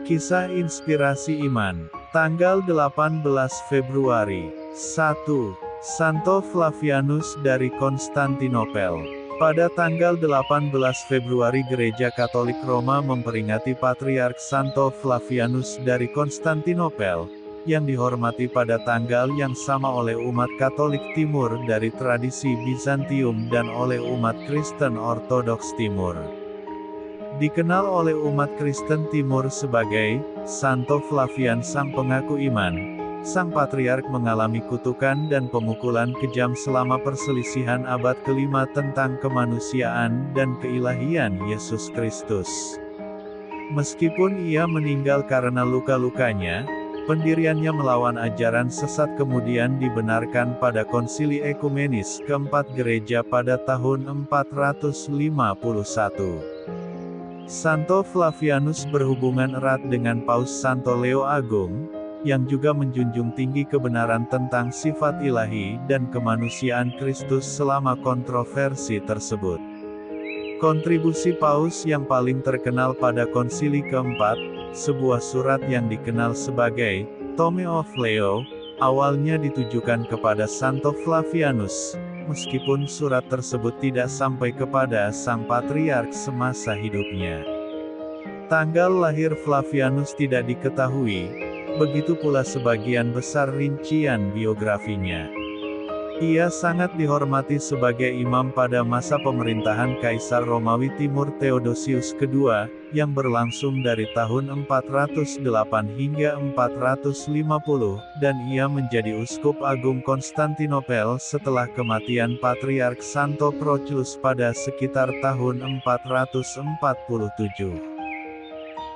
Kisah Inspirasi Iman, tanggal 18 Februari. 1. Santo Flavianus dari Konstantinopel. Pada tanggal 18 Februari Gereja Katolik Roma memperingati Patriark Santo Flavianus dari Konstantinopel, yang dihormati pada tanggal yang sama oleh umat Katolik Timur dari tradisi Bizantium dan oleh umat Kristen Ortodoks Timur. Dikenal oleh umat Kristen Timur sebagai Santo Flavian Sang Pengaku Iman, Sang Patriark mengalami kutukan dan pemukulan kejam selama perselisihan abad ke-5 tentang kemanusiaan dan keilahian Yesus Kristus. Meskipun ia meninggal karena luka-lukanya, pendiriannya melawan ajaran sesat kemudian dibenarkan pada Konsili Ekumenis keempat Gereja pada tahun 451. Santo Flavianus berhubungan erat dengan Paus Santo Leo Agung, yang juga menjunjung tinggi kebenaran tentang sifat ilahi dan kemanusiaan Kristus selama kontroversi tersebut. Kontribusi Paus yang paling terkenal pada Konsili keempat, sebuah surat yang dikenal sebagai Tome of Leo, awalnya ditujukan kepada Santo Flavianus, meskipun surat tersebut tidak sampai kepada Sang Patriark semasa hidupnya. Tanggal lahir Flavianus tidak diketahui, begitu pula sebagian besar rincian biografinya. Ia sangat dihormati sebagai imam pada masa pemerintahan Kaisar Romawi Timur Theodosius II, yang berlangsung dari tahun 408 hingga 450, dan ia menjadi Uskup Agung Konstantinopel setelah kematian Patriark Santo Proclus pada sekitar tahun 447.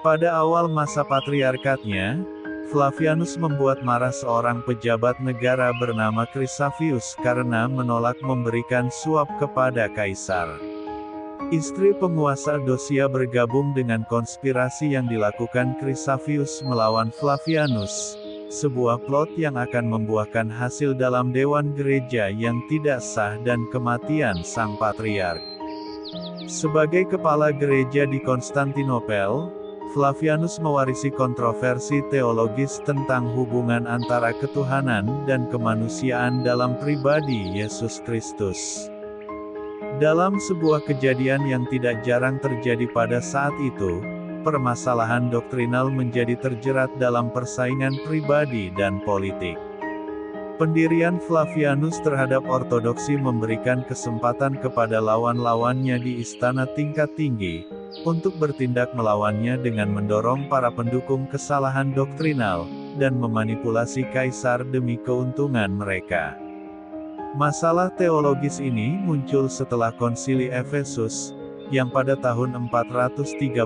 Pada awal masa patriarkatnya, Flavianus membuat marah seorang pejabat negara bernama Chrysavius karena menolak memberikan suap kepada kaisar. Istri penguasa Dosia bergabung dengan konspirasi yang dilakukan Chrysavius melawan Flavianus, sebuah plot yang akan membuahkan hasil dalam dewan gereja yang tidak sah dan kematian sang patriark. Sebagai kepala gereja di Konstantinopel, Flavianus mewarisi kontroversi teologis tentang hubungan antara ketuhanan dan kemanusiaan dalam pribadi Yesus Kristus. Dalam sebuah kejadian yang tidak jarang terjadi pada saat itu, permasalahan doktrinal menjadi terjerat dalam persaingan pribadi dan politik. Pendirian Flavianus terhadap ortodoksi memberikan kesempatan kepada lawan-lawannya di istana tingkat tinggi, untuk bertindak melawannya dengan mendorong para pendukung kesalahan doktrinal, dan memanipulasi kaisar demi keuntungan mereka. Masalah teologis ini muncul setelah Konsili Efesus, yang pada tahun 431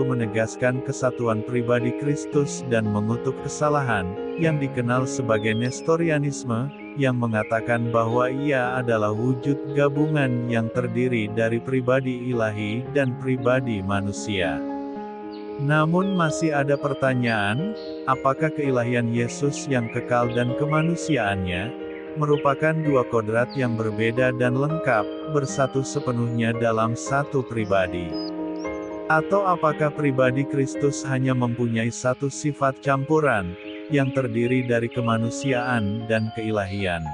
menegaskan kesatuan pribadi Kristus dan mengutuk kesalahan, yang dikenal sebagai Nestorianisme, yang mengatakan bahwa ia adalah wujud gabungan yang terdiri dari pribadi ilahi dan pribadi manusia. Namun masih ada pertanyaan, apakah keilahian Yesus yang kekal dan kemanusiaannya, merupakan dua kodrat yang berbeda dan lengkap, bersatu sepenuhnya dalam satu pribadi? Atau apakah pribadi Kristus hanya mempunyai satu sifat campuran, yang terdiri dari kemanusiaan dan keilahian?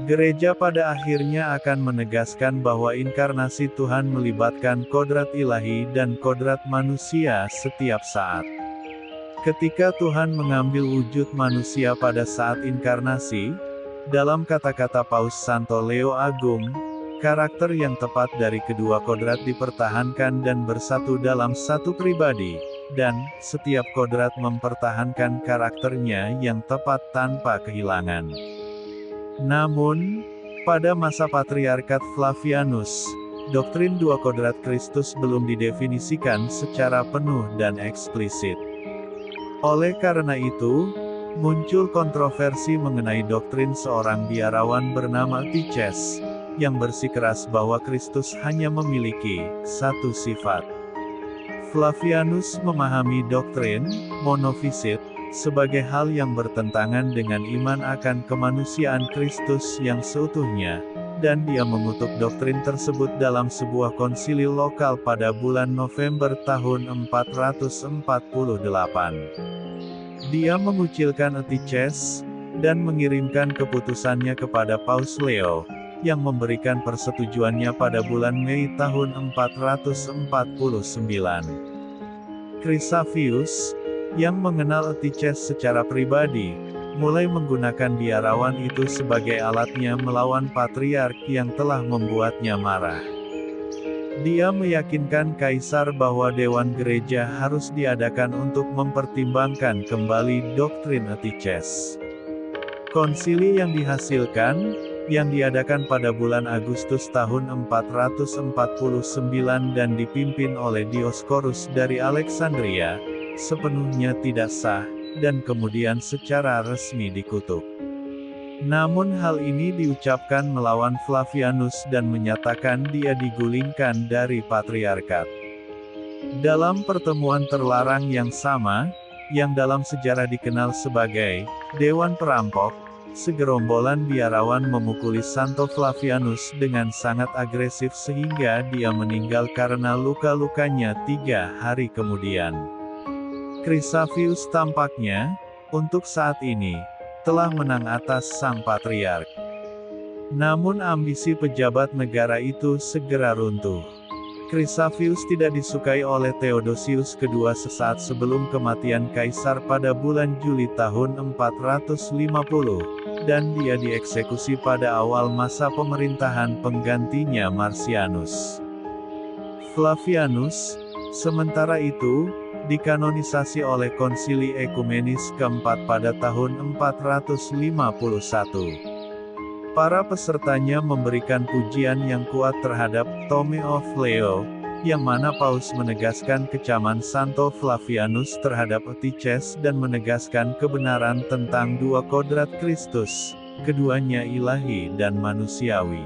Gereja pada akhirnya akan menegaskan bahwa inkarnasi Tuhan melibatkan kodrat ilahi dan kodrat manusia setiap saat. Ketika Tuhan mengambil wujud manusia pada saat inkarnasi, dalam kata-kata Paus Santo Leo Agung, karakter yang tepat dari kedua kodrat dipertahankan dan bersatu dalam satu pribadi, dan setiap kodrat mempertahankan karakternya yang tepat tanpa kehilangan. Namun, pada masa Patriarkat Flavianus, doktrin dua kodrat Kristus belum didefinisikan secara penuh dan eksplisit. Oleh karena itu, muncul kontroversi mengenai doktrin seorang biarawan bernama Tiches, yang bersikeras bahwa Kristus hanya memiliki satu sifat. Flavianus memahami doktrin monofisit sebagai hal yang bertentangan dengan iman akan kemanusiaan Kristus yang seutuhnya, dan dia mengutuk doktrin tersebut dalam sebuah konsili lokal pada bulan November tahun 448. Dia mengucilkan Eutyches, dan mengirimkan keputusannya kepada Paus Leo, yang memberikan persetujuannya pada bulan Mei tahun 449. Chrysavius, yang mengenal Eutyches secara pribadi, mulai menggunakan biarawan itu sebagai alatnya melawan patriark yang telah membuatnya marah. Dia meyakinkan kaisar bahwa Dewan Gereja harus diadakan untuk mempertimbangkan kembali doktrin Eutyches. Konsili yang dihasilkan, yang diadakan pada bulan Agustus tahun 449 dan dipimpin oleh Dioscorus dari Alexandria, sepenuhnya tidak sah, dan kemudian secara resmi dikutuk. Namun hal ini diucapkan melawan Flavianus dan menyatakan dia digulingkan dari patriarkat. Dalam pertemuan terlarang yang sama, yang dalam sejarah dikenal sebagai Dewan Perampok, segerombolan biarawan memukuli Santo Flavianus dengan sangat agresif sehingga dia meninggal karena luka-lukanya 3 hari kemudian. Chrysavius tampaknya, untuk saat ini, telah menang atas sang patriark. Namun ambisi pejabat negara itu segera runtuh. Chrysavius tidak disukai oleh Theodosius II sesaat sebelum kematian kaisar pada bulan Juli tahun 450, dan dia dieksekusi pada awal masa pemerintahan penggantinya Marcianus. Flavianus, sementara itu, dikanonisasi oleh Konsili Ekumenis keempat pada tahun 451. Para pesertanya memberikan pujian yang kuat terhadap Tome of Leo, yang mana Paus menegaskan kecaman Santo Flavianus terhadap Eutyches dan menegaskan kebenaran tentang dua kodrat Kristus, keduanya ilahi dan manusiawi.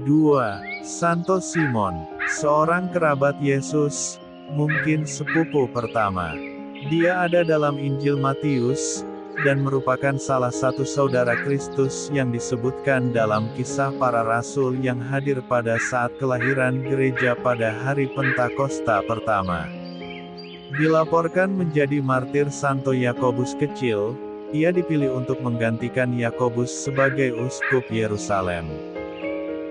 2. Santo Simon, seorang kerabat Yesus, mungkin sepupu pertama. Dia ada dalam Injil Matius, dan merupakan salah satu saudara Kristus yang disebutkan dalam Kisah Para Rasul yang hadir pada saat kelahiran gereja pada hari Pentakosta pertama. Dilaporkan menjadi martir Santo Yakobus Kecil, ia dipilih untuk menggantikan Yakobus sebagai uskup Yerusalem.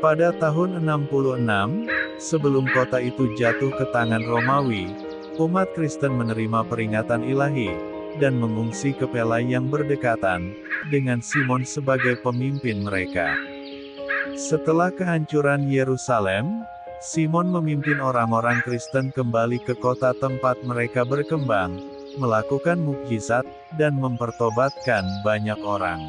Pada tahun 66, sebelum kota itu jatuh ke tangan Romawi, umat Kristen menerima peringatan ilahi, dan mengungsi ke Pella yang berdekatan, dengan Simon sebagai pemimpin mereka. Setelah kehancuran Yerusalem, Simon memimpin orang-orang Kristen kembali ke kota tempat mereka berkembang, melakukan mukjizat, dan mempertobatkan banyak orang.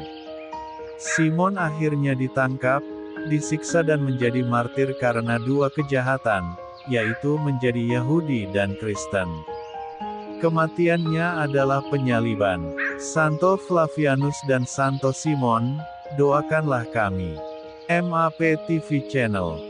Simon akhirnya ditangkap, disiksa dan menjadi martir karena dua kejahatan, yaitu menjadi Yahudi dan Kristen. Kematiannya adalah penyaliban. Santo Flavianus dan Santo Simon, doakanlah kami. MAP TV Channel.